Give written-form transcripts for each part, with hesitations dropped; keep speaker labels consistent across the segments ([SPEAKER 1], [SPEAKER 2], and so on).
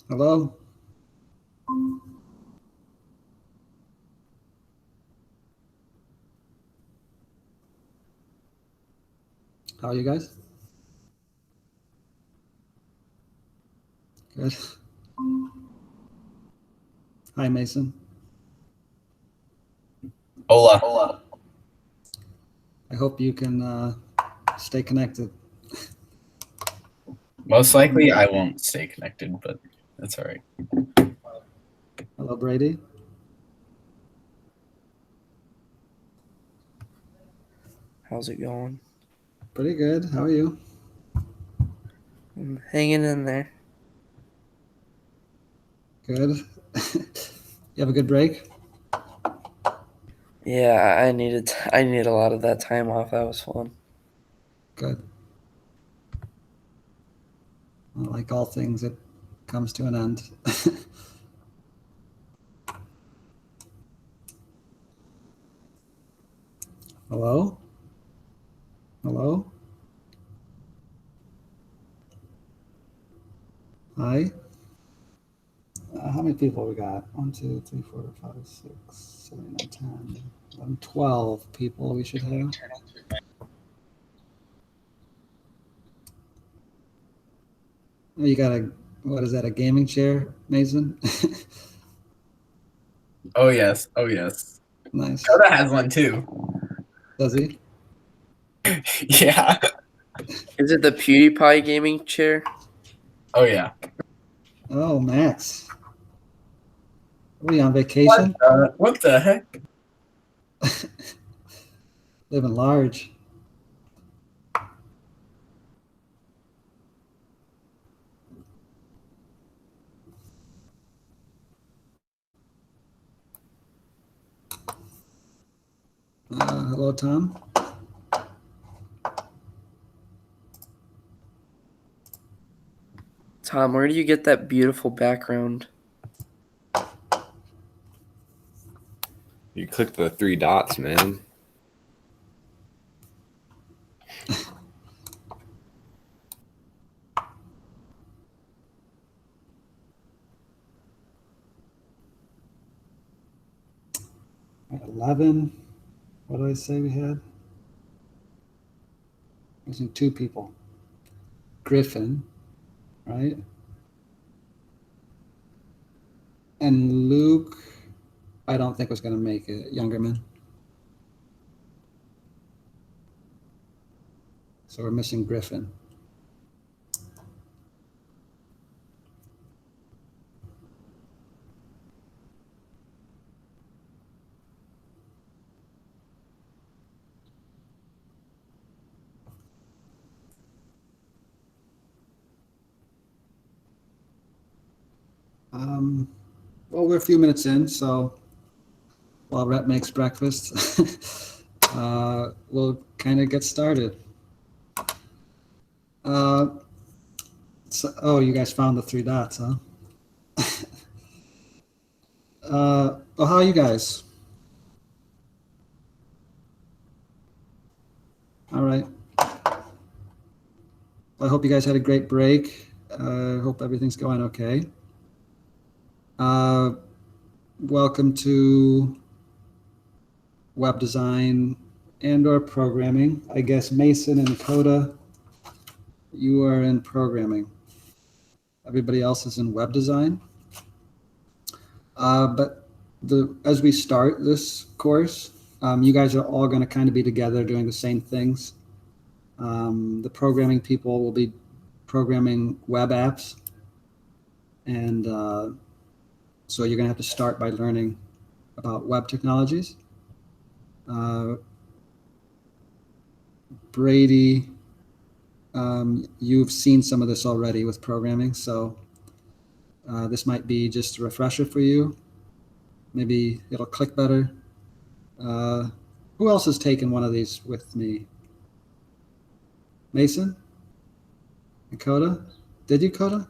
[SPEAKER 1] Hello? How are you guys? Good. Hi, Mason.
[SPEAKER 2] Hola.
[SPEAKER 1] I hope you can stay connected.
[SPEAKER 2] Most likely I won't stay connected, but that's all right.
[SPEAKER 1] Hello, Brady.
[SPEAKER 3] How's it going?
[SPEAKER 1] Pretty good. How are you?
[SPEAKER 3] I'm hanging in there.
[SPEAKER 1] Good. You have a good break?
[SPEAKER 3] Yeah, I needed a lot of that time off. That was fun.
[SPEAKER 1] Good. Well, like all things, it comes to an end. Hello? Hello? Hi. How many people we got? 1, 2, 3, 4, 5, 6, 7, 8, 10, 11, 12 people we should have. Oh, you got what is that, a gaming chair, Mason?
[SPEAKER 2] Oh yes.
[SPEAKER 1] Nice.
[SPEAKER 2] Coda has one too.
[SPEAKER 1] Does he?
[SPEAKER 2] Yeah.
[SPEAKER 3] Is it the PewDiePie gaming chair?
[SPEAKER 2] Oh yeah.
[SPEAKER 1] Oh, Max. Are we on vacation?
[SPEAKER 2] What the heck?
[SPEAKER 1] Living large. Hello, Tom.
[SPEAKER 3] Tom, where do you get that beautiful background?
[SPEAKER 4] You click the three dots, man.
[SPEAKER 1] At 11. What did I say we had? Missing 2 people. Griffin, right? And Luke, I don't think was going to make it. Youngerman. So we're missing Griffin. Well, we're a few minutes in, so while Rhett makes breakfast, we'll kind of get started. Oh, you guys found the 3 dots, huh? Well, how are you guys? All right. I hope you guys had a great break. I hope everything's going okay. Welcome to web design and/or programming. I guess Mason and Coda, you are in programming. Everybody else is in web design. But as we start this course, you guys are all going to kind of be together doing the same things. The programming people will be programming web apps. And so you're going to have to start by learning about web technologies. Brady, you've seen some of this already with programming, so this might be just a refresher for you. Maybe it'll click better. Who else has taken one of these with me? Mason? And Coda? Did you, Coda?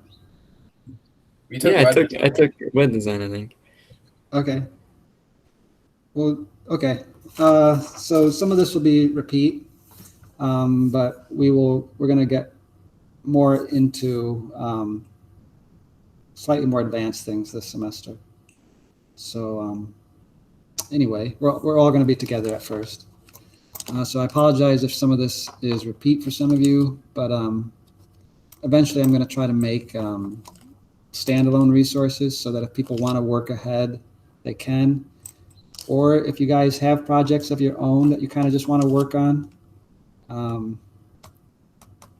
[SPEAKER 2] We took
[SPEAKER 4] Yeah, I
[SPEAKER 2] web
[SPEAKER 4] took web design, I think.
[SPEAKER 1] Okay. Well, okay. So some of this will be repeat, but we're going to get more into slightly more advanced things this semester. So anyway, we're all going to be together at first. So I apologize if some of this is repeat for some of you, but eventually I'm going to try to make standalone resources so that if people want to work ahead, they can. Or if you guys have projects of your own that you kind of just want to work on,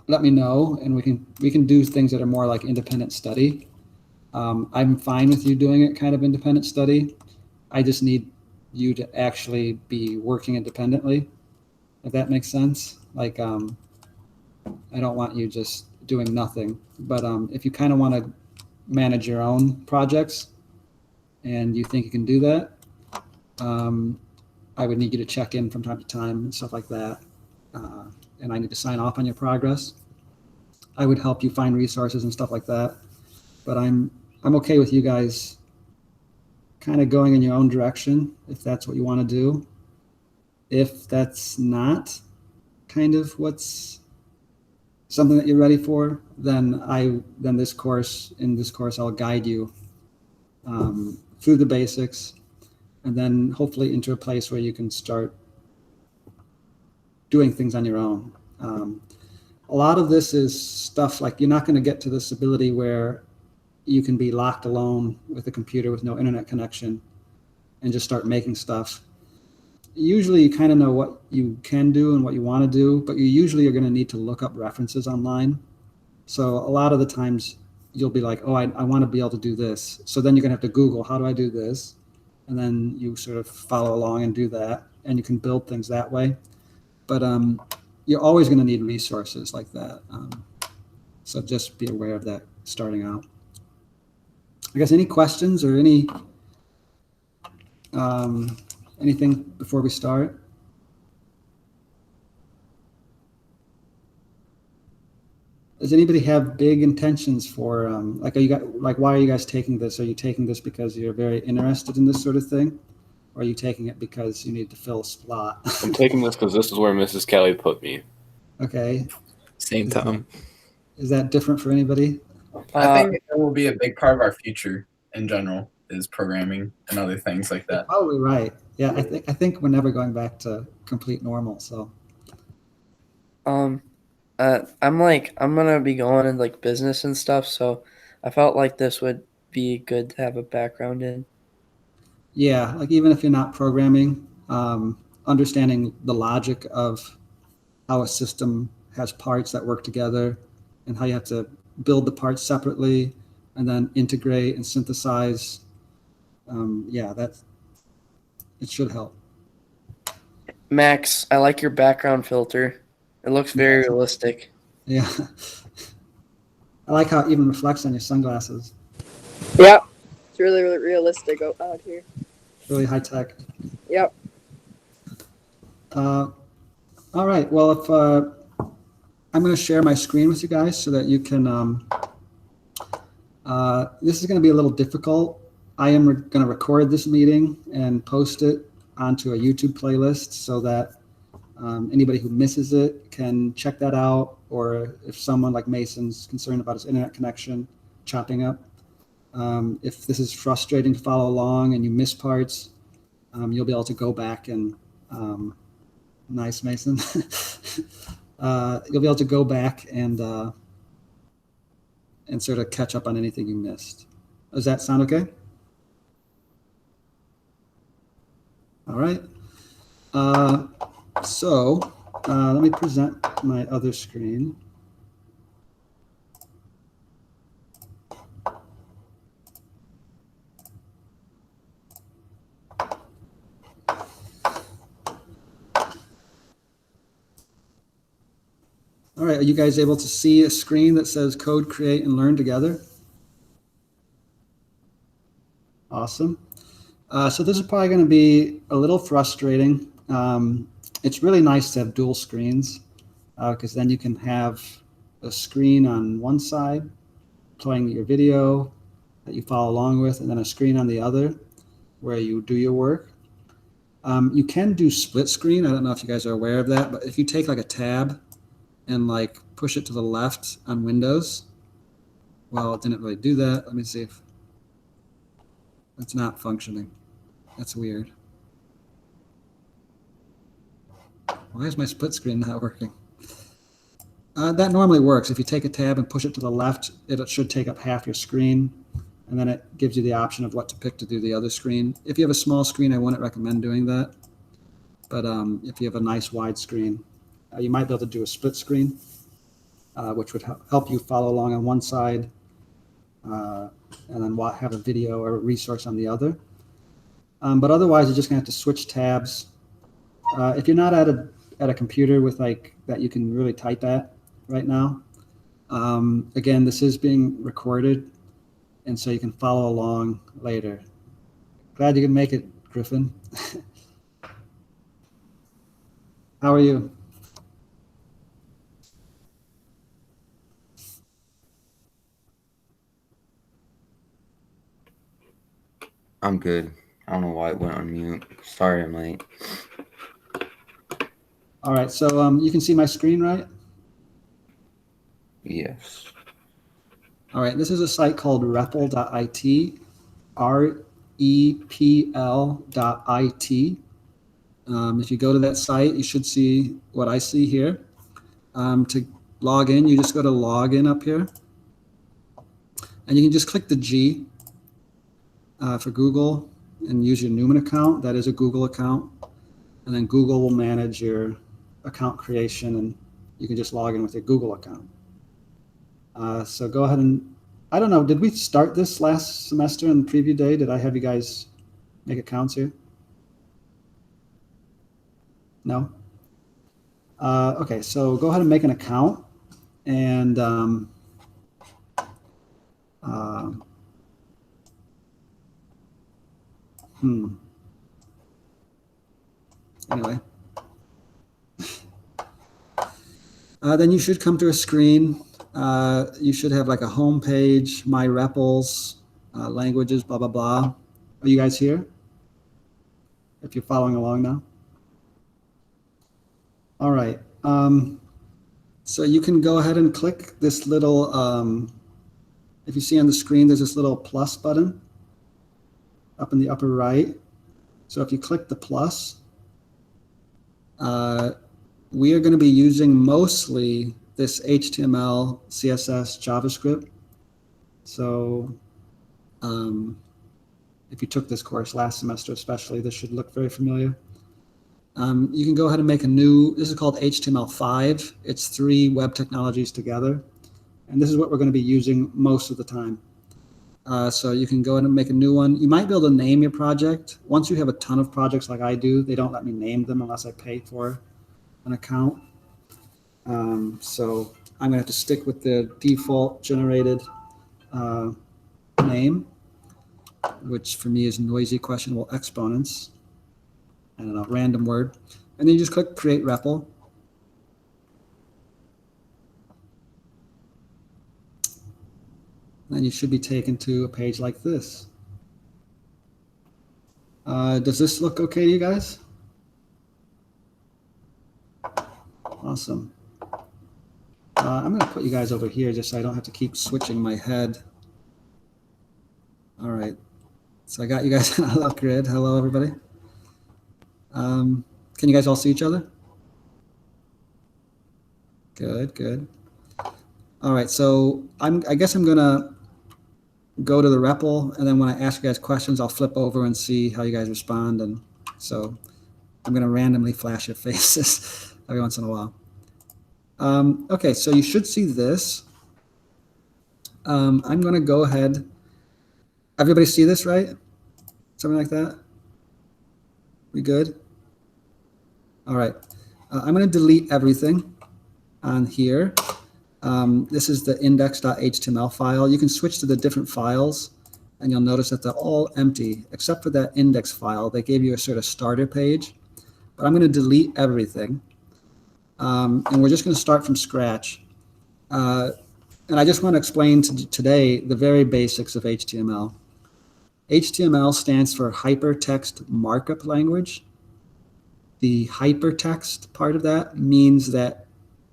[SPEAKER 1] let me know, and we can do things that are more like independent study. I'm fine with you doing it kind of independent study. I just need you to actually be working independently, if that makes sense. Like, I don't want you just doing nothing, but if you kind of want to manage your own projects and you think you can do that, I would need you to check in from time to time and stuff like that. And I need to sign off on your progress. I would help you find resources and stuff like that. But I'm okay with you guys kind of going in your own direction if that's what you want to do. If that's not kind of what's something that you're ready for, then in this course I'll guide you through the basics, and then hopefully into a place where you can start doing things on your own. A lot of this is stuff like you're not going to get to this ability where you can be locked alone with a computer with no internet connection and just start making stuff. Usually you kind of know what you can do and what you want to do, but you usually are going to need to look up references online. So a lot of the times you'll be like, oh, I want to be able to do this. So then you're going to have to Google, how do I do this? And then you sort of follow along and do that, and you can build things that way. But you're always going to need resources like that. So just be aware of that starting out. I guess any questions or anything before we start? Does anybody have big intentions for why are you guys taking this? Are you taking this because you're very interested in this sort of thing? Or are you taking it because you need to fill a slot?
[SPEAKER 4] I'm taking this because this is where Mrs. Kelly put me.
[SPEAKER 1] Okay.
[SPEAKER 5] Same time.
[SPEAKER 1] Is that different for anybody?
[SPEAKER 2] I think it will be a big part of our future in general is programming and other things like that.
[SPEAKER 1] Probably right. Yeah, I think we're never going back to complete normal. So
[SPEAKER 3] I'm gonna be going in like business and stuff, so I felt like this would be good to have a background in.
[SPEAKER 1] yeah, like even if you're not programming, understanding the logic of how a system has parts that work together and how you have to build the parts separately and then integrate and synthesize. It should help.
[SPEAKER 3] Max, I like your background filter. It looks very
[SPEAKER 1] Yeah.
[SPEAKER 3] realistic.
[SPEAKER 1] Yeah. I like how it even reflects on your sunglasses.
[SPEAKER 6] Yep. It's really, really realistic out here.
[SPEAKER 1] Really high tech.
[SPEAKER 6] Yep.
[SPEAKER 1] All right. Well, if I'm going to share my screen with you guys so that you can. This is going to be a little difficult. I am going to record this meeting and post it onto a YouTube playlist so that anybody who misses it can check that out, or if someone like Mason's concerned about his internet connection chopping up. If this is frustrating to follow along and you miss parts, you'll be able to go back and nice, Mason. You'll be able to go back and sort of catch up on anything you missed. Does that sound okay? All right. So let me present my other screen. All right, are you guys able to see a screen that says code, create, and learn together? Awesome. So this is probably going to be a little frustrating. It's really nice to have dual screens because then you can have a screen on one side playing your video that you follow along with, and then a screen on the other where you do your work. You can do split screen. I don't know if you guys are aware of that, but if you take like a tab and like push it to the left on Windows, well, it didn't really do that. Let me see if it's not functioning. That's weird. Why is my split screen not working? That normally works. If you take a tab and push it to the left, it should take up half your screen, and then it gives you the option of what to pick to do the other screen. If you have a small screen, I wouldn't recommend doing that. But if you have a nice wide screen, you might be able to do a split screen, which would help you follow along on one side, and then have a video or a resource on the other. But otherwise, you're just gonna have to switch tabs. If you're not at a computer with like that you can really type at right now, again, this is being recorded, and so you can follow along later. Glad you can make it, Griffin. How are you?
[SPEAKER 5] I'm good. I don't know why it went on mute. Sorry I'm late.
[SPEAKER 1] All right, so you can see my screen, right?
[SPEAKER 5] Yes.
[SPEAKER 1] All right, this is a site called repl.it, REPL.it. If you go to that site, you should see what I see here. To log in, you just go to login up here. And you can just click the G for Google and use your Newman account. That is a Google account. And then Google will manage your account creation, and you can just log in with your Google account. So go ahead and, I don't know, did we start this last semester in the preview day? Did I have you guys make accounts here? No? Okay, so go ahead and make an account, and anyway. Then you should come to a screen. You should have like a home page, my REPLs, languages, blah, blah, blah. Are you guys here? If you're following along now. All right. So you can go ahead and click this little, if you see on the screen, there's this little plus button up in the upper right. So if you click the plus, we are going to be using mostly this HTML, CSS, JavaScript. So if you took this course last semester especially, this should look very familiar. You can go ahead and make a new, this is called HTML5. It's 3 web technologies together. And this is what we're going to be using most of the time. So you can go ahead and make a new one. You might be able to name your project. Once you have a ton of projects like I do, they don't let me name them unless I pay for an account. So I'm gonna have to stick with the default generated name, which for me is noisy questionable exponents. I don't know, random word. And then you just click create REPL. Then you should be taken to a page like this. Does this look okay to you guys? Awesome. I'm going to put you guys over here just so I don't have to keep switching my head. All right. So I got you guys on a grid. Hello, everybody. Can you guys all see each other? Good, good. All right. So I guess I'm going to go to the REPL, and then when I ask you guys questions, I'll flip over and see how you guys respond. And so I'm going to randomly flash your faces every once in a while. Okay, so you should see this. I'm going to go ahead. Everybody see this, right? Something like that? We good? All right. I'm going to delete everything on here. This is the index.html file. You can switch to the different files, and you'll notice that they're all empty, except for that index file. They gave you a sort of starter page. But I'm going to delete everything. And we're just going to start from scratch. And I just want to explain today the very basics of HTML. HTML stands for Hypertext Markup Language. The hypertext part of that means that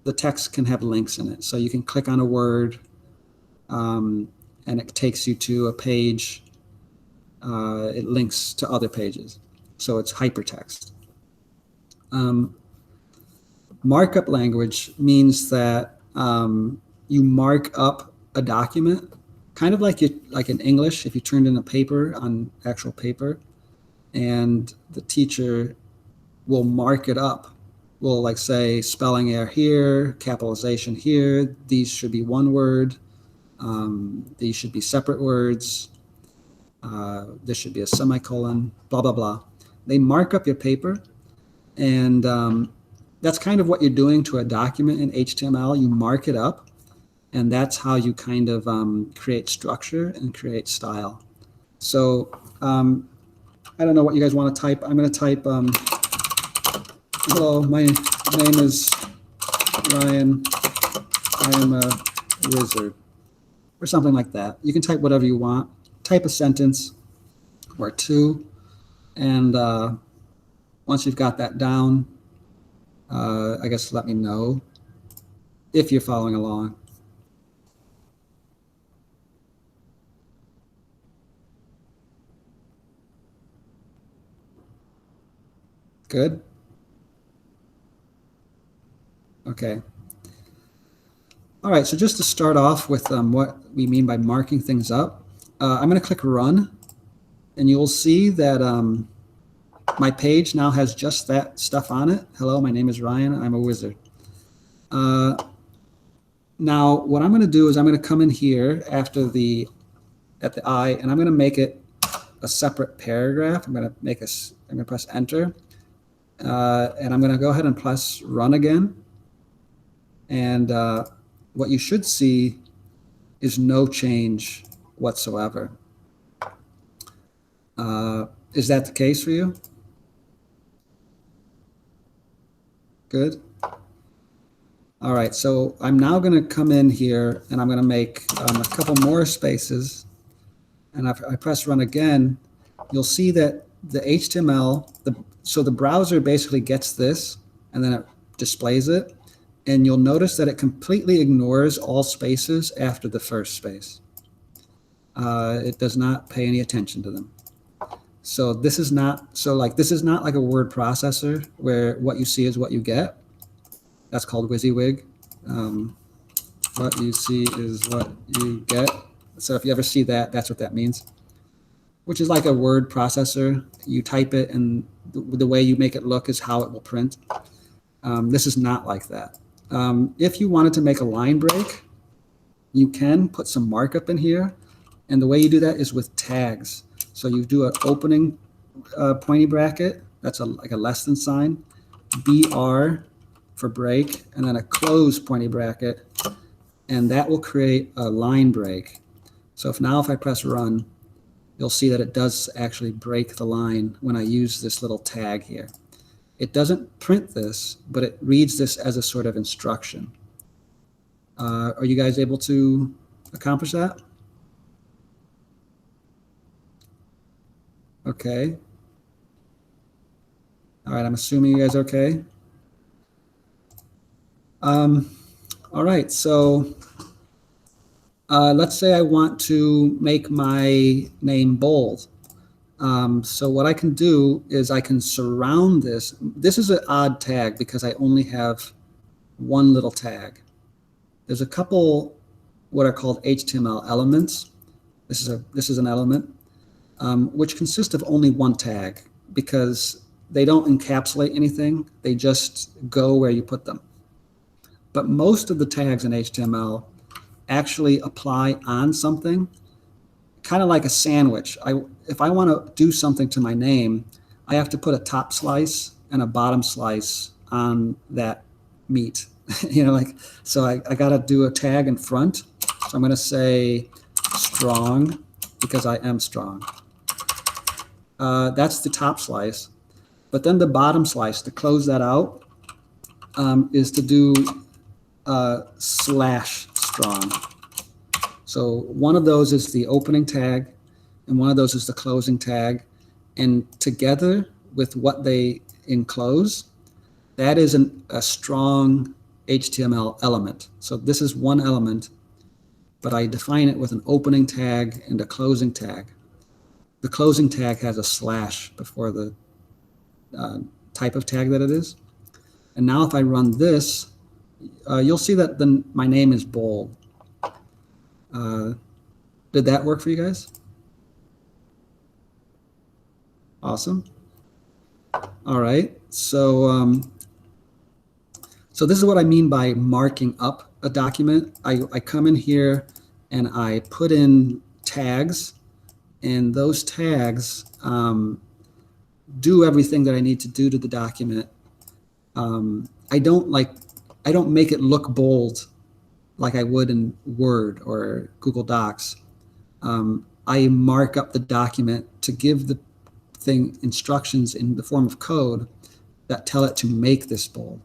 [SPEAKER 1] the text can have links in it. So you can click on a word, and it takes you to a page. It links to other pages. So it's hypertext. Markup language means that you mark up a document, kind of like in English, if you turned in a paper on actual paper, and the teacher will mark it up. Will like say spelling error here, capitalization here. These should be one word. These should be separate words. This should be a semicolon, blah, blah, blah. They mark up your paper, and that's kind of what you're doing to a document in HTML. You mark it up, and that's how you kind of create structure and create style. So I don't know what you guys want to type. I'm going to type, hello, my name is Ryan. I am a wizard, or something like that. You can type whatever you want. Type a sentence or two, and once you've got that down, I guess let me know if you're following along. Good? Okay. All right, so just to start off with what we mean by marking things up, I'm going to click Run, and you'll see that my page now has just that stuff on it. Hello, my name is Ryan. I'm a wizard. Now, what I'm going to do is I'm going to come in here at the I, and I'm going to make it a separate paragraph. I'm going to press Enter, and I'm going to go ahead and press Run again. And what you should see is no change whatsoever. Is that the case for you? Good. All right, so I'm now going to come in here and I'm going to make a couple more spaces. And if I press Run again, you'll see that the HTML, so the browser basically gets this and then it displays it. And you'll notice that it completely ignores all spaces after the first space. It does not pay any attention to them. So this is not like a word processor where what you see is what you get. That's called WYSIWYG. What you see is what you get. So if you ever see that, that's what that means. Which is like a word processor. You type it and the way you make it look is how it will print. This is not like that. If you wanted to make a line break, you can put some markup in here. And the way you do that is with tags. So you do an opening pointy bracket, that's like a less than sign, BR for break, and then a close pointy bracket, and that will create a line break. So if I press Run, you'll see that it does actually break the line when I use this little tag here. It doesn't print this, but it reads this as a sort of instruction. Are you guys able to accomplish that? Okay. All right, I'm assuming you guys are okay. All right, so let's say I want to make my name bold. So what I can do is I can surround this. This is an odd tag because I only have one little tag. There's a couple what are called HTML elements. This is an element. Which consist of only one tag because they don't encapsulate anything. They just go where you put them. But most of the tags in HTML actually apply on something, kind of like a sandwich. If I want to do something to my name, I have to put a top slice and a bottom slice on that meat. So I got to do a tag in front. So I'm going to say strong because I am strong. That's the top slice. But then the bottom slice, to close that out, is to do /strong. So one of those is the opening tag, and one of those is the closing tag. And together with what they enclose, that is a strong HTML element. So this is one element. but I define it with an opening tag and a closing tag. The closing tag has a slash before the type of tag that it is. And now if I run this, you'll see that then my name is bold. Did that work for you guys? Awesome. All right. So so this is what I mean by marking up a document. I come in here and I put in tags, and those tags do everything that I need to do to the document. I don't make it look bold like I would in Word or Google Docs. I mark up the document to give the thing instructions in the form of code that tell it to make this bold.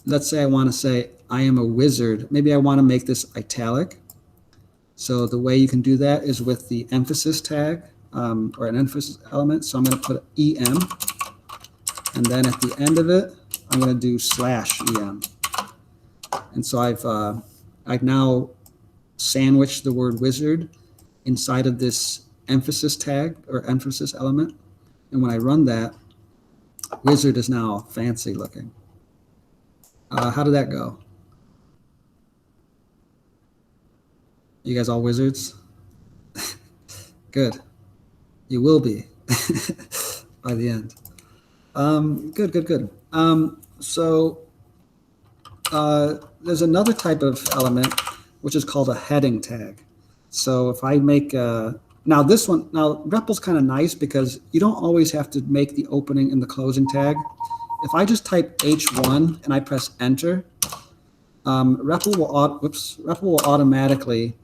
[SPEAKER 1] Let's say I want to say, I am a wizard. Maybe I want to make this italic. So the way you can do that is with the emphasis tag or an emphasis element. So I'm going to put EM. And then at the end of it, I'm going to do /EM. And so I've now sandwiched the word wizard inside of this emphasis tag or emphasis element. And when I run that, wizard is now fancy looking. How did that go? You guys all wizards? Good. You will be by the end. Good. So there's another type of element which is called a heading tag. So if I make now REPL's kind of nice because you don't always have to make the opening and the closing tag. If I just type H1 and I press enter, REPL will automatically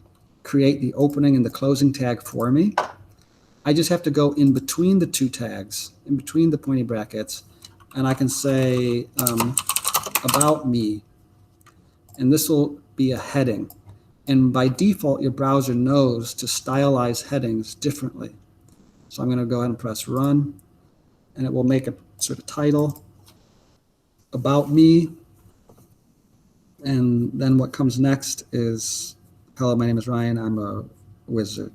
[SPEAKER 1] create the opening and the closing tag for me. I just have to go in between the two tags, in between the pointy brackets, and I can say about me, and this will be a heading. And by default, your browser knows to stylize headings differently. So I'm going to go ahead and press run, and it will make a sort of title, about me, and then what comes next is, hello, my name is Ryan, I'm a wizard.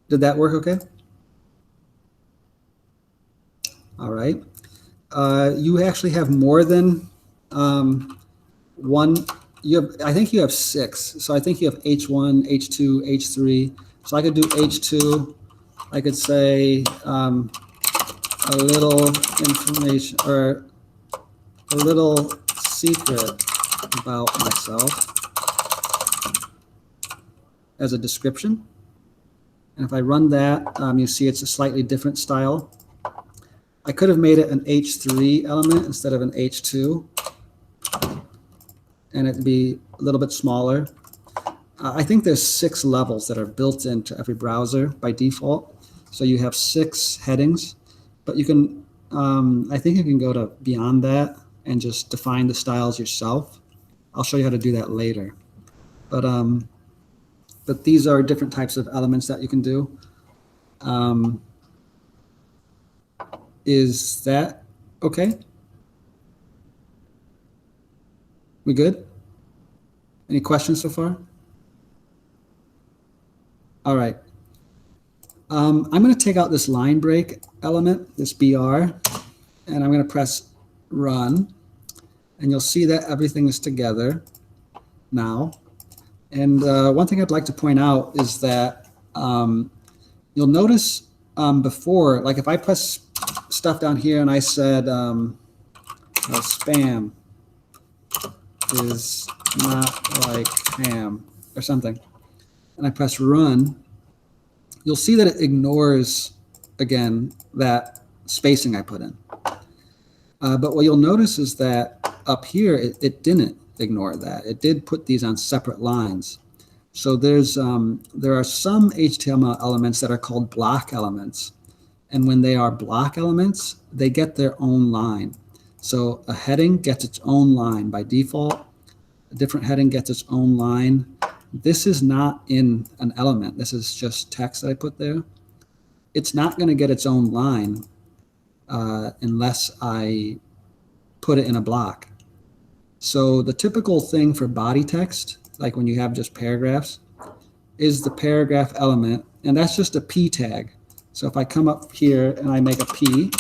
[SPEAKER 1] Did that work okay? All right. You actually have more than one. I think you have 6. So I think you have H1, H2, H3. So I could do H2. I could say a little information or a little secret about myself as a description. And if I run that, you see it's a slightly different style. I could have made it an H3 element instead of an H2, and it'd be a little bit smaller. I think there's 6 levels that are built into every browser by default. So you have 6 headings, but you can, I think you can go to beyond that and just define the styles yourself. I'll show you how to do that later. But these are different types of elements that you can do. Is that okay? We good? Any questions so far? All right. I'm going to take out this line break element, this BR, and I'm going to press run. And you'll see that everything is together now. And one thing I'd like to point out is that you'll notice before, like if I press stuff down here and I said spam is not like ham or something, and I press run, you'll see that it ignores, again, that spacing I put in. But what you'll notice is that up here, it didn't ignore that. It did put these on separate lines. So there are some HTML elements that are called block elements. And when they are block elements, they get their own line. So a heading gets its own line by default. A different heading gets its own line. This is not in an element. This is just text that I put there. It's not going to get its own line unless I put it in a block. So the typical thing for body text, like when you have just paragraphs, is the paragraph element, and that's just a P tag. So if I come up here and I make a P,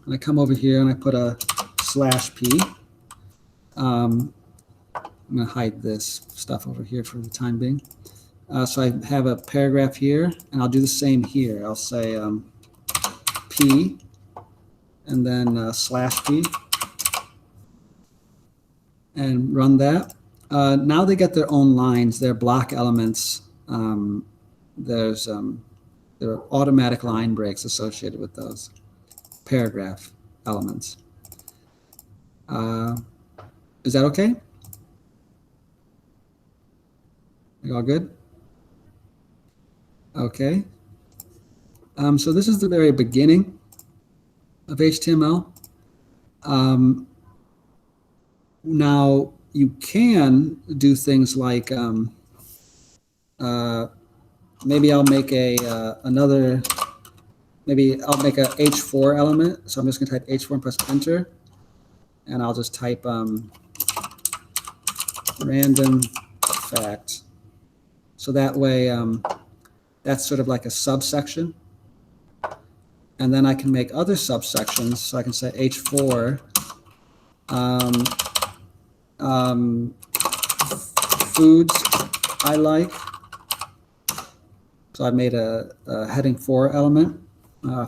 [SPEAKER 1] and I come over here and I put a /P, I'm going to hide this stuff over here for the time being. So I have a paragraph here, and I'll do the same here. I'll say P, and then /P, and run that. Now they get their own lines, their block elements. There are automatic line breaks associated with those paragraph elements. Is that okay? You all good? Okay. So this is the very beginning of HTML. Now you can do things like maybe I'll make maybe I'll make a H4 element. So I'm just going to type H4 and press enter, and I'll just type random fact. So that way, that's sort of like a subsection. And then I can make other subsections. So I can say H4 foods I like. So I made a heading 4 element,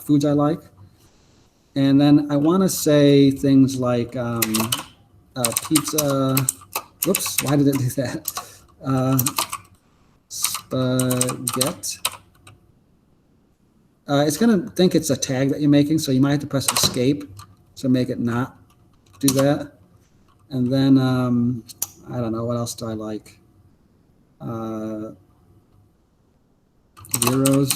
[SPEAKER 1] foods I like. And then I want to say things like pizza. Whoops, why did it do that? Spaghetti. It's going to think it's a tag that you're making, so you might have to press escape to make it not do that. And then, I don't know, what else do I like? Euros.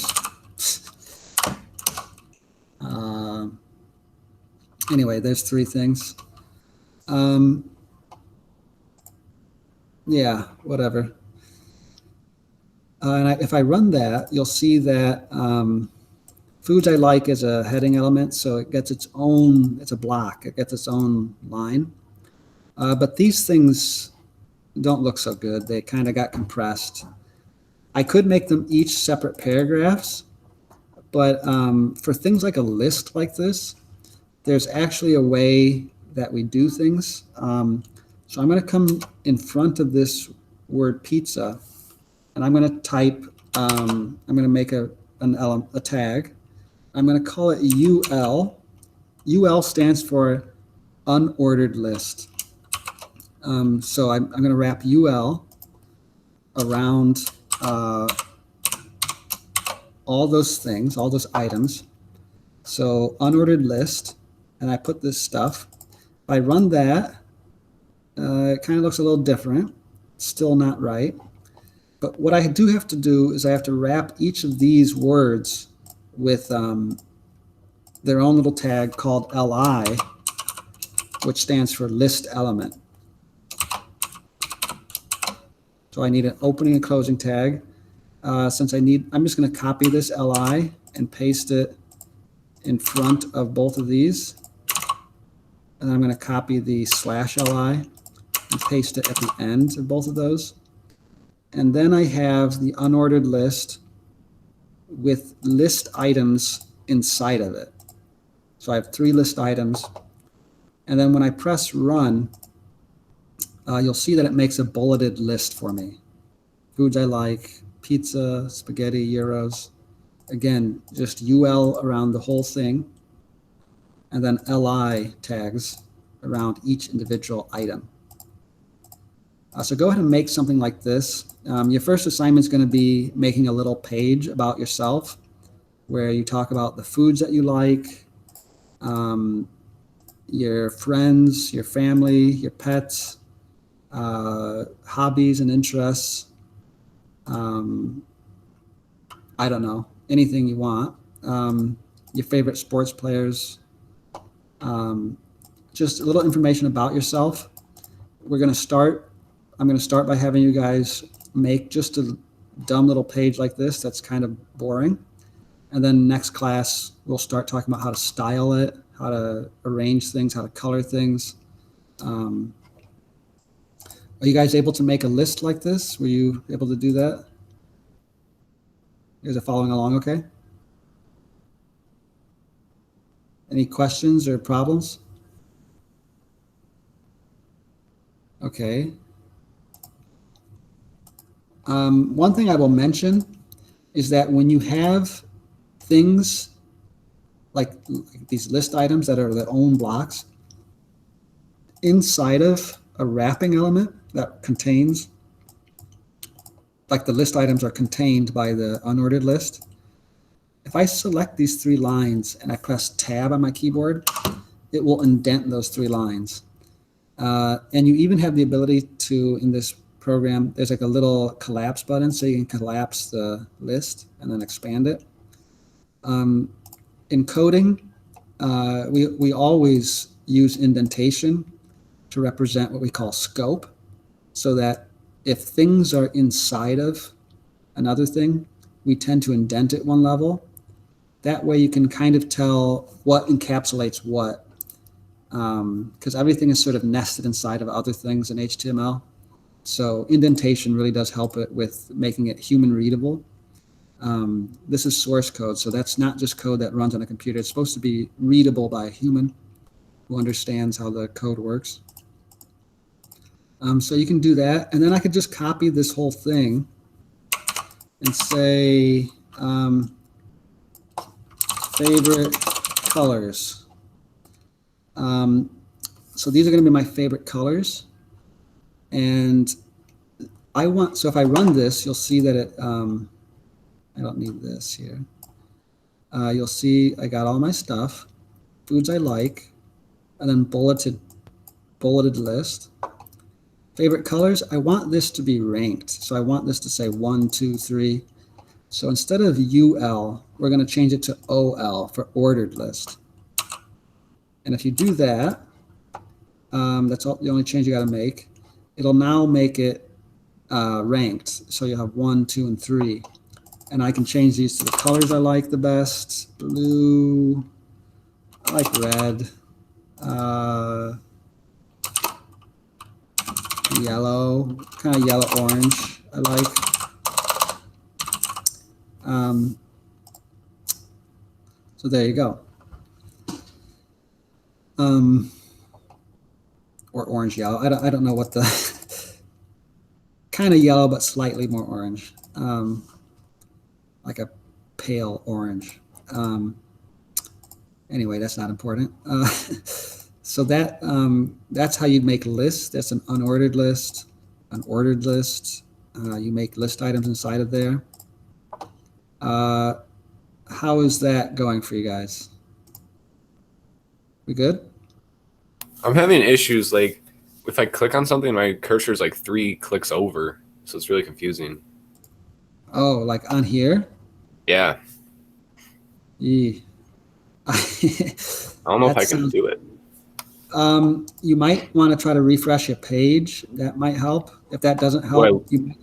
[SPEAKER 1] Anyway, there's 3 things. Yeah, whatever. And if I run that, you'll see that foods I like is a heading element, so it gets its own, it's a block, it gets its own line. But these things don't look so good. They kind of got compressed. I could make them each separate paragraphs, but for things like a list like this, there's actually a way that we do things. So I'm going to come in front of this word pizza, and I'm going to type, I'm going to make a tag. I'm going to call it UL. UL stands for unordered list. So I'm going to wrap UL around all those things, all those items. So unordered list, and I put this stuff. If I run that, it kind of looks a little different. Still not right. But what I do have to do is I have to wrap each of these words with their own little tag called LI, which stands for list element. So I need an opening and closing tag. I'm just going to copy this LI and paste it in front of both of these. And I'm going to copy the /LI and paste it at the end of both of those. And then I have the unordered list with list items inside of it. So I have 3 list items. And then when I press run, you'll see that it makes a bulleted list for me. Foods I like, pizza, spaghetti, euros. Again, just UL around the whole thing. And then LI tags around each individual item. So go ahead and make something like this. Your first assignment is going to be making a little page about yourself where you talk about the foods that you like, your friends, your family, your pets, hobbies and interests. I don't know, anything you want. Your favorite sports players. Just a little information about yourself. I'm going to start by having you guys make just a dumb little page like this that's kind of boring. And then next class, we'll start talking about how to style it, how to arrange things, how to color things. Are you guys able to make a list like this? Were you able to do that? You guys are following along okay? Any questions or problems? Okay. One thing I will mention is that when you have things like these list items that are their own blocks, inside of a wrapping element that contains, like the list items are contained by the unordered list. If I select these 3 lines and I press Tab on my keyboard, it will indent those 3 lines. And you even have the ability to, in this program, there's like a little collapse button, so you can collapse the list and then expand it. In coding, we always use indentation to represent what we call scope, so that if things are inside of another thing, we tend to indent it one level. That way you can kind of tell what encapsulates what, because everything is sort of nested inside of other things in HTML. So indentation really does help it with making it human readable. This is source code, so that's not just code that runs on a computer. It's supposed to be readable by a human who understands how the code works. So you can do that, and then I could just copy this whole thing and say favorite colors. So these are going to be my favorite colors, and so if I run this, you'll see that it, I don't need this here. You'll see I got all my stuff, foods I like, and then bulleted list. Favorite colors, I want this to be ranked. So I want this to say 1, 2, 3. So instead of UL, we're going to change it to OL for ordered list. And if you do that, that's the only change you got to make. It'll now make it ranked. So you'll have 1, 2, and 3. And I can change these to the colors I like the best. Blue, I like red. Yellow, kind of yellow orange I like. So there you go. Or orange yellow. I don't know what the kind of yellow but slightly more orange. Like a pale orange. Anyway, that's not important. So that's how you'd make lists. That's an unordered list, an ordered list. You make list items inside of there. How is that going for you guys? We good?
[SPEAKER 4] I'm having issues. Like, if I click on something, my cursor is like 3 clicks over, so it's really confusing.
[SPEAKER 1] Oh, like on here?
[SPEAKER 4] Yeah,
[SPEAKER 1] Yee.
[SPEAKER 4] I don't know if
[SPEAKER 1] That
[SPEAKER 4] I can
[SPEAKER 1] sounds-
[SPEAKER 4] do it.
[SPEAKER 1] You might want to try to refresh your page. That might help. If that doesn't help, you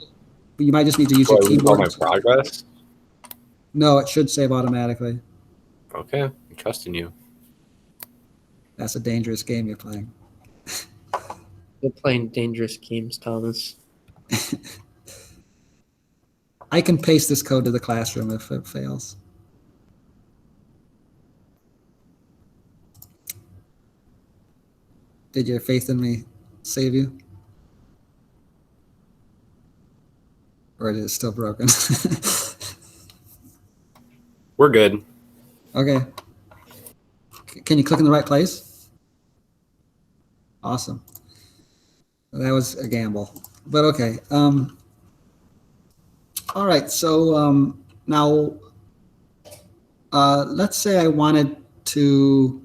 [SPEAKER 1] might just need to use
[SPEAKER 4] Do
[SPEAKER 1] your
[SPEAKER 4] I lose all
[SPEAKER 1] keyboard.
[SPEAKER 4] my progress?
[SPEAKER 1] No, it should save automatically.
[SPEAKER 4] Okay, I'm trusting you.
[SPEAKER 1] That's a dangerous game you're playing.
[SPEAKER 3] They're playing dangerous games, Thomas.
[SPEAKER 1] I can paste this code to the classroom if it fails. Did your faith in me save you? Or is it still broken?
[SPEAKER 4] We're good.
[SPEAKER 1] Okay. Can you click in the right place? Awesome. That was a gamble, but okay. All right, so now let's say I wanted to,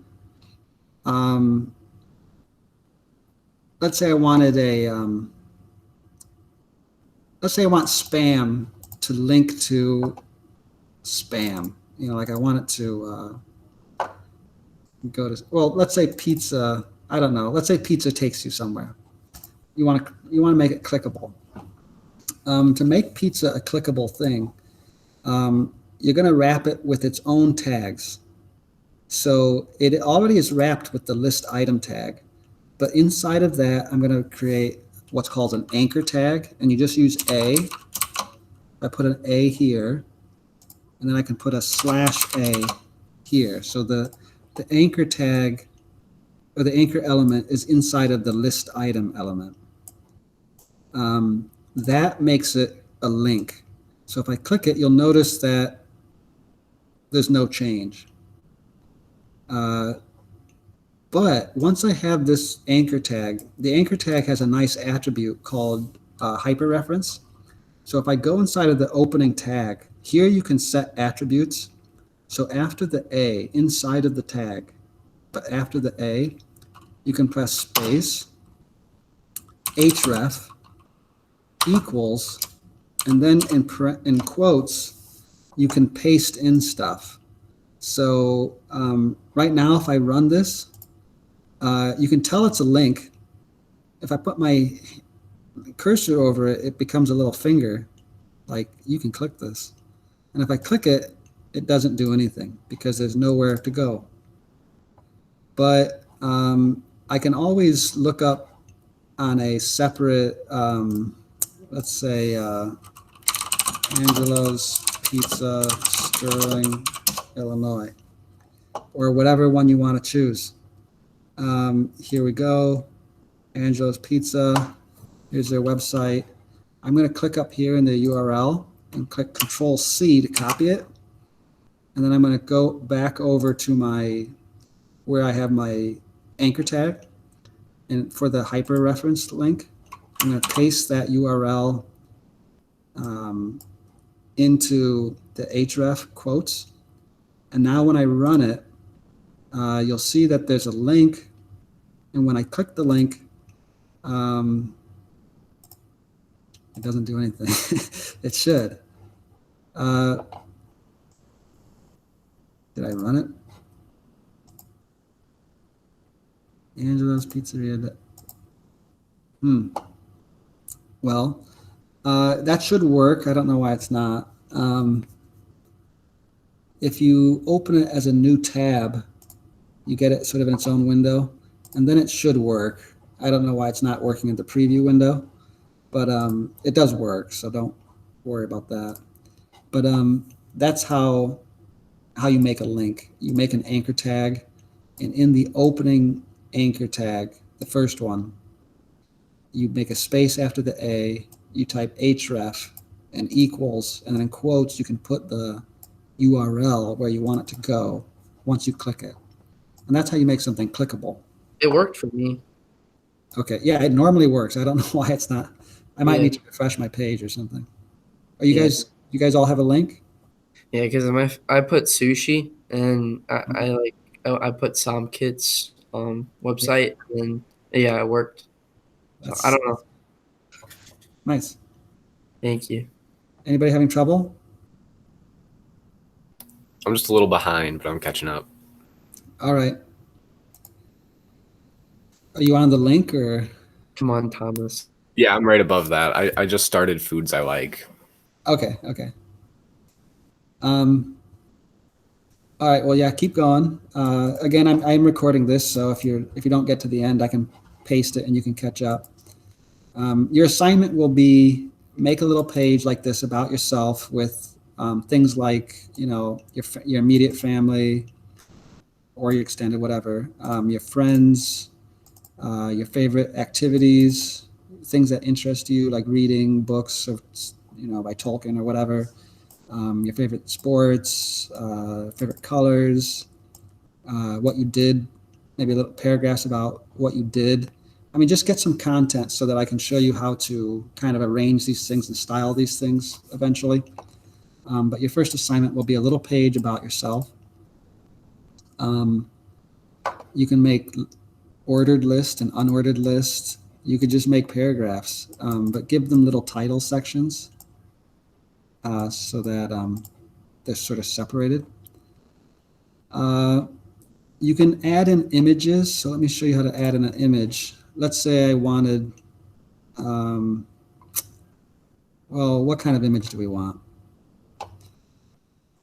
[SPEAKER 1] let's say I wanted a, let's say I want spam to link to spam. You know, like I want it to go to, well, let's say pizza, I don't know. Let's say pizza takes you somewhere. You want to make it clickable. To make pizza a clickable thing, you're going to wrap it with its own tags. So it already is wrapped with the list item tag, but inside of that, I'm going to create what's called an anchor tag, and you just use A. I put an A here, and then I can put a /A here. So the anchor tag or the anchor element is inside of the list item element. That makes it a link. So if I click it, you'll notice that there's no change. But once I have this anchor tag, the anchor tag has a nice attribute called hyperreference. So if I go inside of the opening tag, here you can set attributes. So after the A, inside of the tag, but after the A, you can press space, href, equals, and then in quotes, you can paste in stuff. So right now, if I run this, you can tell it's a link. If I put my cursor over it, it becomes a little finger. Like, you can click this. And if I click it, it doesn't do anything because there's nowhere to go. But I can always look up on a separate, let's say, Angelo's Pizza, Sterling, Illinois, or whatever one you want to choose. Here we go, Angelo's Pizza. Here's their website. I'm going to click up here in the URL and click Control-C to copy it. And then I'm going to go back over to where I have my anchor tag. And for the hyperreference link, I'm going to paste that URL into the href quotes. And now when I run it, you'll see that there's a link. And when I click the link, it doesn't do anything. It should. Did I run it? Angelo's Pizzeria. Well, that should work. I don't know why it's not. If you open it as a new tab, you get it sort of in its own window, and then it should work. I don't know why it's not working in the preview window, but it does work, so don't worry about that. But that's how you make a link. You make an anchor tag, and in the opening anchor tag, the first one, you make a space after the A, you type href and equals, and then in quotes, you can put the URL where you want it to go once you click it. And that's how you make something clickable.
[SPEAKER 3] It worked for me.
[SPEAKER 1] Okay, yeah, it normally works. I don't know why it's not. I might need to refresh my page or something. Are you guys all have a link?
[SPEAKER 3] Yeah, because I put sushi and I put Sam Kids website and yeah, it worked. So, I don't know.
[SPEAKER 1] Nice.
[SPEAKER 3] Thank you.
[SPEAKER 1] Anybody having trouble?
[SPEAKER 4] I'm just a little behind, but I'm catching up.
[SPEAKER 1] All right. Are you on the link or?
[SPEAKER 3] Come on, Thomas.
[SPEAKER 4] Yeah, I'm right above that. I just started Foods I Like.
[SPEAKER 1] Okay. All right. Well, yeah. Keep going. Again, I'm recording this, so if you don't get to the end, I can paste it and you can catch up. Your assignment will be make a little page like this about yourself with things like your immediate family or your extended whatever, your friends, your favorite activities, things that interest you like reading books or by Tolkien or whatever. Your favorite sports, favorite colors, what you did, maybe little paragraphs about what you did. I mean, just get some content so that I can show you how to kind of arrange these things and style these things eventually. But your first assignment will be a little page about yourself. You can make ordered list and unordered list. You could just make paragraphs, but give them little title sections. So that they're sort of separated. You can add in images. So let me show you how to add in an image. Let's say I wanted, well, what kind of image do we want?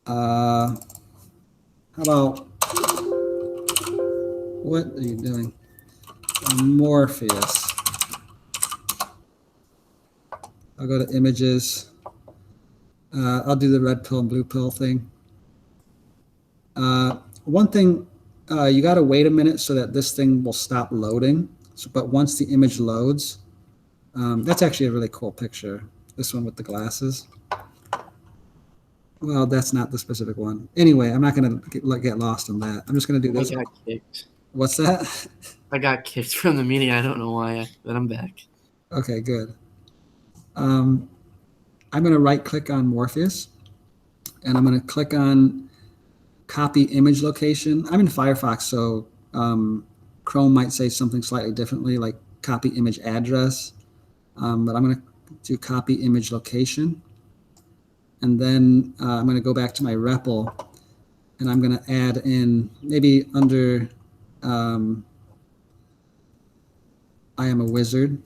[SPEAKER 1] How about What are you doing? Morpheus. I'll go to images. I'll do the red pill and blue pill thing. One thing, you got to wait a minute so that this thing will stop loading. So, but once the image loads, that's actually a really cool picture. This one with the glasses. Well, that's not the specific one. Anyway, I'm not going to get lost on that. I'm just going to do
[SPEAKER 7] I
[SPEAKER 1] this.
[SPEAKER 7] got kicked.
[SPEAKER 1] What's that?
[SPEAKER 7] I got kicked from the meeting. I don't know why, but I'm back.
[SPEAKER 1] Okay, good. I'm going to right click on Morpheus and I'm going to click on copy image location. I'm in Firefox, so Chrome might say something slightly differently, like copy image address. But I'm going to do copy image location. And then I'm going to go back to my REPL and I'm going to add in maybe under I am a wizard.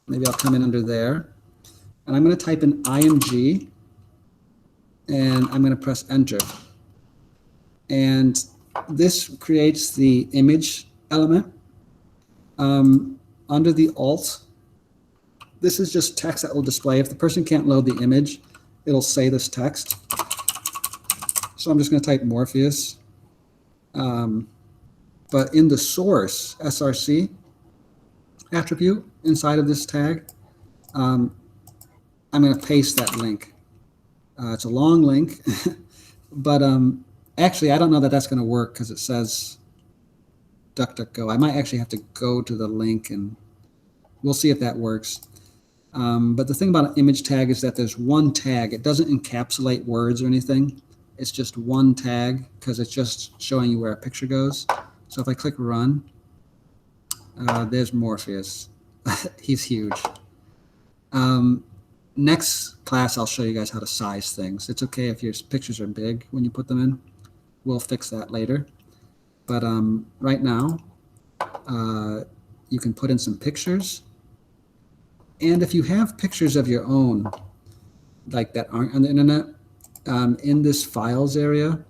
[SPEAKER 1] Maybe I'll come in under there. And I'm going to type in IMG and I'm going to press enter. And this creates the image element. Under the alt, this is just text that will display. If the person can't load the image, it'll say this text. So I'm just going to type Morpheus. But in the source SRC attribute inside of this tag, I'm going to paste that link. It's a long link, but actually I don't know that that's going to work because it says DuckDuckGo. I might actually have to go to the link and we'll see if that works. But the thing about an image tag is that there's one tag. It doesn't encapsulate words or anything. It's just one tag because it's just showing you where a picture goes. So if I click run, there's Morpheus. He's huge. Next class, I'll show you guys how to size things. It's okay if your pictures are big when you put them in. We'll fix that later. But right now, you can put in some pictures. And if you have pictures of your own, like that aren't on the internet, in this files area,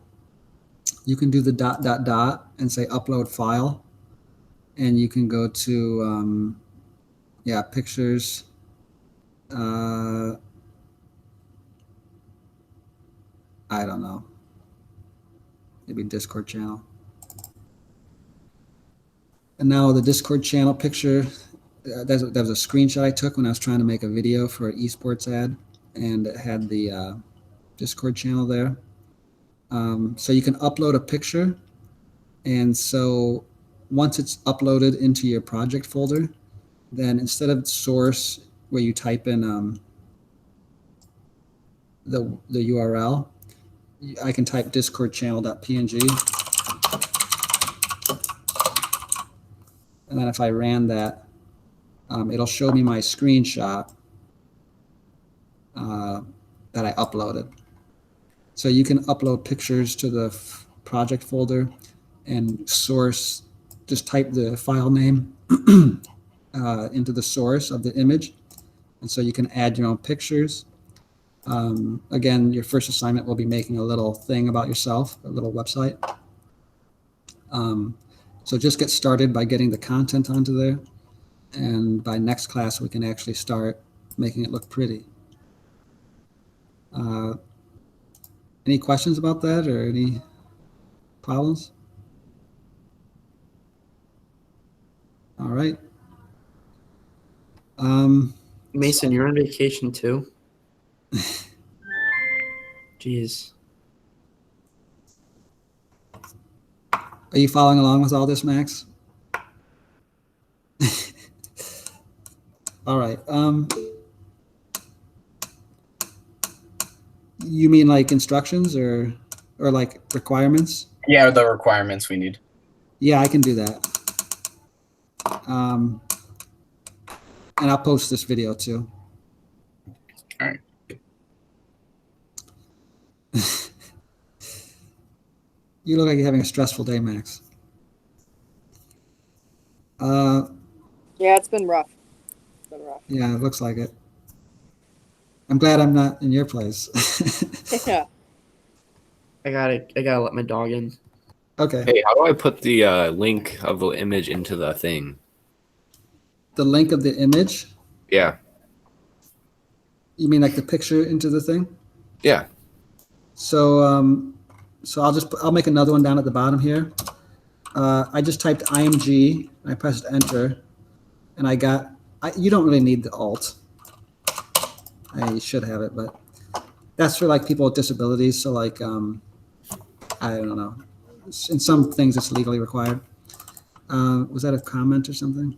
[SPEAKER 1] you can do the ... and say upload file. And you can go to, pictures. I don't know. Maybe Discord channel. And now the Discord channel picture, that was a screenshot I took when I was trying to make a video for an esports ad, and it had the Discord channel there. So you can upload a picture, and so once it's uploaded into your project folder, then instead of source where you type in the URL, I can type discordchannel.png. And then if I ran that, it'll show me my screenshot that I uploaded. So you can upload pictures to the project folder and source, just type the file name into the source of the image. And so you can add your own pictures. Again, your first assignment will be making a little thing about yourself, a little website. So just get started by getting the content onto there. And by next class, we can actually start making it look pretty. Any questions about that or any problems? All right.
[SPEAKER 7] Mason, you're on vacation too? Jeez.
[SPEAKER 1] Are you following along with all this, Max? All right. You mean like instructions or like requirements?
[SPEAKER 2] Yeah, the requirements we need.
[SPEAKER 1] Yeah, I can do that. And I'll post this video too.
[SPEAKER 2] All right.
[SPEAKER 1] You look like you're having a stressful day, Max.
[SPEAKER 6] Yeah, it's been rough. It's been rough.
[SPEAKER 1] Yeah, it looks like it. I'm glad I'm not in your place.
[SPEAKER 6] Yeah.
[SPEAKER 7] I gotta let my dog in.
[SPEAKER 1] Okay.
[SPEAKER 4] Hey, how do I put the link of the image into the thing?
[SPEAKER 1] The link of the image.
[SPEAKER 4] Yeah.
[SPEAKER 1] You mean like the picture into the thing?
[SPEAKER 4] Yeah.
[SPEAKER 1] So so I'll make another one down at the bottom here. I just typed IMG. I pressed enter, and I got. You don't really need the alt. You should have it, but that's for like people with disabilities. So like I don't know. In some things, it's legally required. Was that a comment or something?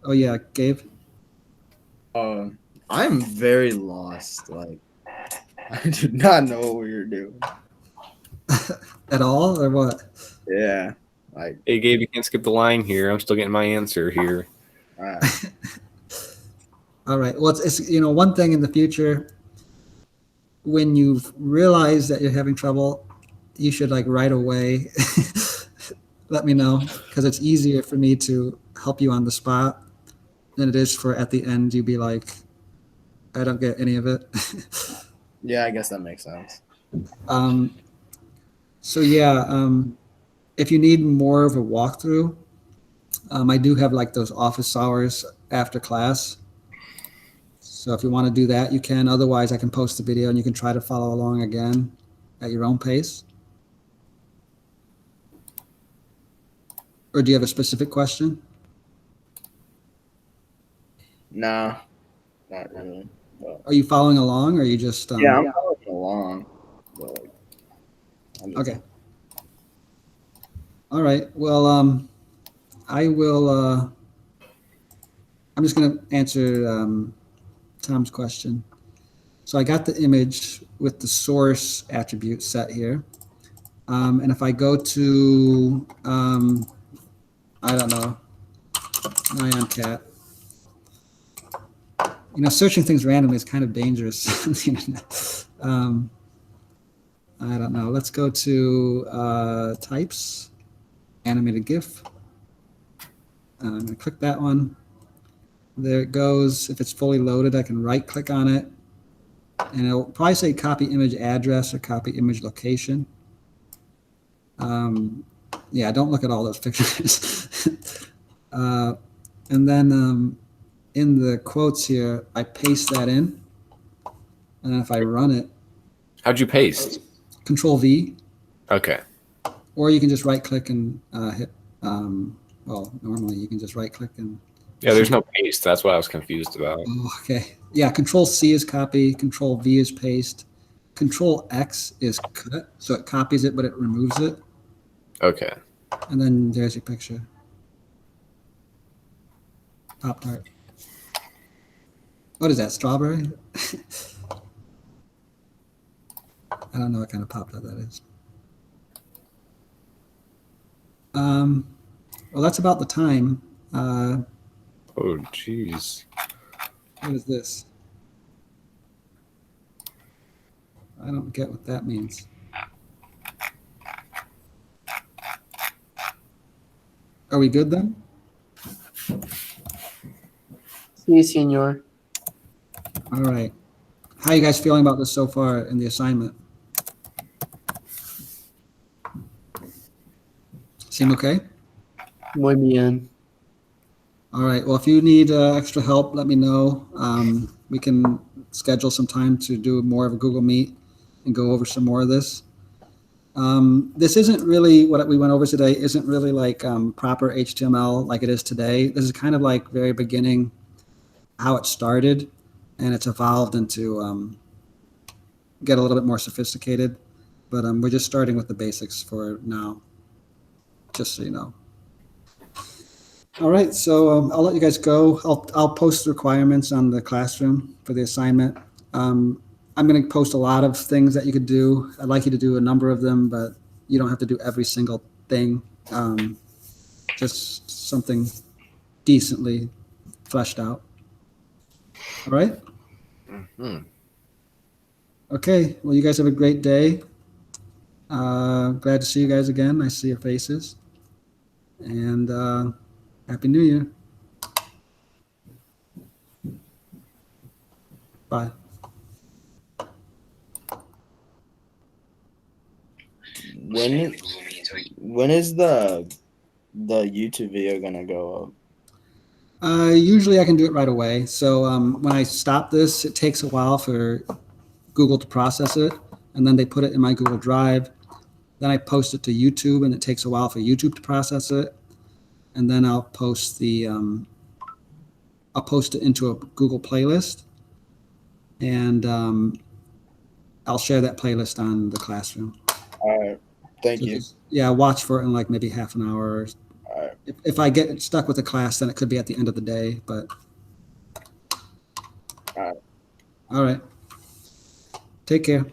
[SPEAKER 1] Oh yeah, Gabe.
[SPEAKER 8] I'm very lost. Like, I do not know what you're doing.
[SPEAKER 1] At all or what?
[SPEAKER 8] Yeah. Like,
[SPEAKER 4] Hey, Gabe, you can't skip the line here. I'm still getting my answer here.
[SPEAKER 1] All right. Well, it's one thing in the future when you realize that you're having trouble, you should like right away let me know because it's easier for me to help you on the spot than it is for at the end you be like, I don't get any of it.
[SPEAKER 8] yeah, I guess that makes sense.
[SPEAKER 1] So yeah, if you need more of a walkthrough, I do have like those office hours after class. So if you want to do that, you can. Otherwise, I can post the video and you can try to follow along again at your own pace. Or do you have a specific question?
[SPEAKER 8] Nah, not really. But,
[SPEAKER 1] Are you following along or are you just...
[SPEAKER 8] yeah, I'm following along. But, like,
[SPEAKER 1] Okay. All right. Well, I will... I'm just going to answer Tom's question. So I got the image with the source attribute set here. And if I go to, I don't know, IonCat, searching things randomly is kind of dangerous on the internet. I don't know. Let's go to types, animated GIF. I'm going to click that one. There it goes. If it's fully loaded, I can right click on it. And it'll probably say copy image address or copy image location. Yeah, don't look at all those pictures. And then in the quotes here, I paste that in. And then if I run it,
[SPEAKER 4] How'd you paste?
[SPEAKER 1] Control V,
[SPEAKER 4] Okay.
[SPEAKER 1] or you can just right click and hit, well, normally you can just right click and,
[SPEAKER 4] Yeah, there's no paste. That's what I was confused about.
[SPEAKER 1] oh, okay. Yeah, Control C is copy, Control V is paste, Control X is cut, so it copies it, but it removes it.
[SPEAKER 4] Okay.
[SPEAKER 1] And then there's your picture. Pop-Tart. What is that, strawberry? I don't know what kind of Pop-Tart that is. Well, that's about the time.
[SPEAKER 4] Oh, jeez.
[SPEAKER 1] What is this? I don't get what that means. Are we good then?
[SPEAKER 3] See, senor.
[SPEAKER 1] All right. How are you guys feeling about this so far in the assignment? Seem okay?
[SPEAKER 3] Muy bien.
[SPEAKER 1] All right. Well, if you need extra help, let me know. We can schedule some time to do more of a Google Meet and go over some more of this. This isn't really what we went over today. Isn't really like proper HTML like it is today. This is kind of like very beginning, how it started, and it's evolved into get a little bit more sophisticated. But we're just starting with the basics for now, just so you know. All right, so I'll let you guys go. I'll post the requirements on the classroom for the assignment. I'm going to post a lot of things that you could do. I'd like you to do a number of them, but you don't have to do every single thing. Just something decently fleshed out. All right?
[SPEAKER 4] Mm-hmm.
[SPEAKER 1] Okay, well, you guys have a great day. Glad to see you guys again. I see your faces. And Happy New Year. Bye.
[SPEAKER 5] When
[SPEAKER 8] When is the YouTube video gonna go up?
[SPEAKER 1] Usually I can do it right away. So when I stop this, it takes a while for Google to process it, and then they put it in my Google Drive. Then I post it to YouTube, and it takes a while for YouTube to process it, and then I'll post it into a Google playlist, and I'll share that playlist on the Classroom.
[SPEAKER 8] All right. Thank
[SPEAKER 1] So
[SPEAKER 8] you.
[SPEAKER 1] just, yeah, watch for it in like maybe half an hour.
[SPEAKER 8] All right.
[SPEAKER 1] If I get stuck with the class, then it could be at the end of the day. But
[SPEAKER 8] All right.
[SPEAKER 1] all right. Take care.